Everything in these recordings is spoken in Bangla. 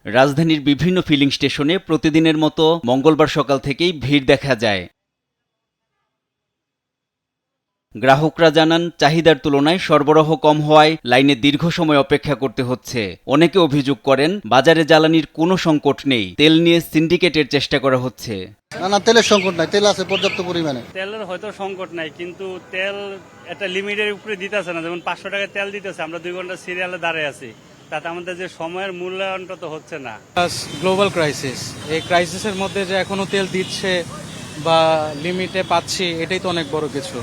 রাজধানীর বিভিন্ন ফিলিং স্টেশনে প্রতিদিনের মতো মঙ্গলবার সকাল থেকেই ভিড় দেখা যায়। গ্রাহকরা জানান, চাহিদার তুলনায় সরবরাহ কম হওয়ায় লাইনে দীর্ঘ সময় অপেক্ষা করতে হচ্ছে। অনেকে অভিযোগ করেন, বাজারে জ্বালানির কোনো সংকট নেই, তেল নিয়ে সিন্ডিকেটের চেষ্টা করা হচ্ছে। না, তেলের সংকট নাই, তেল আছে পর্যাপ্ত পরিমাণে। তেলের হয়তো সংকট নাই, কিন্তু তেল একটা লিমিটের উপরে দিতেছে না। যেমন 500 টাকা তেল দিতেছে, আমরা 2 ঘন্টা সিরিয়ালে দাঁড়িয়ে আছি, তাতে আমাদের যে সময়ের মূল্যায়নটা তো হচ্ছে না। গ্লোবাল ক্রাইসিস, এই ক্রাইসিসের মধ্যে যে এখনো তেল দিচ্ছে বা লিমিটে পাচ্ছি, এটাই তো অনেক বড় কিছু।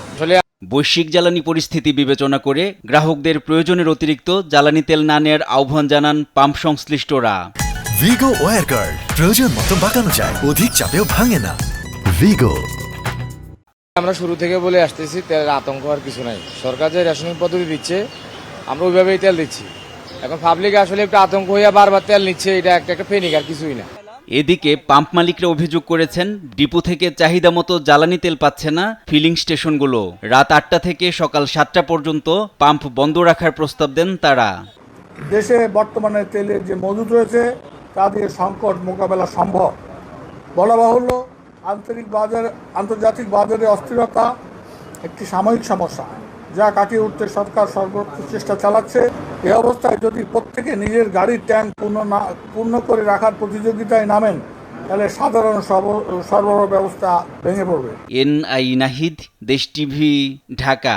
বৈশ্বিক জ্বালানি পরিস্থিতি বিবেচনা করে গ্রাহকদের প্রয়োজনের অতিরিক্ত জ্বালানি তেল না নেয়ার আহ্বান জানান পাম্প সংশ্লিষ্টরা। ভিগো ওয়্যার গার্ড, প্রয়োজন মতো বাঁকানো যায়, অধিক চাপেও ভাঙে না। ভিগো। আমরা শুরু থেকে বলে আসতেছি, তেলের আতঙ্ক আর কিছু নাই। সরকার যে রেশনিং পদ্ধতি দিচ্ছে, আমরা ওইভাবেই তেল দিচ্ছি। এখন পাবলিক আসলে একটু আতঙ্ক হইয়া বারবার তেল নিচ্ছে, এটা একটা ফেনিক, আর কিছুই না। এদিকে পাম্প মালিকরা অভিযোগ করেছেন, ডিপো থেকে চাহিদা মতো জ্বালানি তেল পাচ্ছে না ফিলিং স্টেশনগুলো। রাত 8টা থেকে সকাল 7টা পর্যন্ত পাম্প বন্ধ রাখার প্রস্তাব দেন তারা। দেশে বর্তমানে তেলের যে মজুদ রয়েছে তা দিয়ে সংকট মোকাবেলা সম্ভব। বলা বাহুল্য, আন্তর্জাতিক বাজারে অস্থিরতা একটি সাময়িক সমস্যা, যা কাটিয়ে উঠতে সরকার সর্বোচ্চ চেষ্টা চালাচ্ছে। এই অবস্থায় যদি প্রত্যেকে নিজের গাড়ির ট্যাঙ্ক পূর্ণ করে রাখার প্রতিযোগিতায় নামেন, তাহলে সাধারণ সরবরাহ ব্যবস্থা ভেঙে পড়বে। NI নাহিদ, দেশ টিভি, ঢাকা।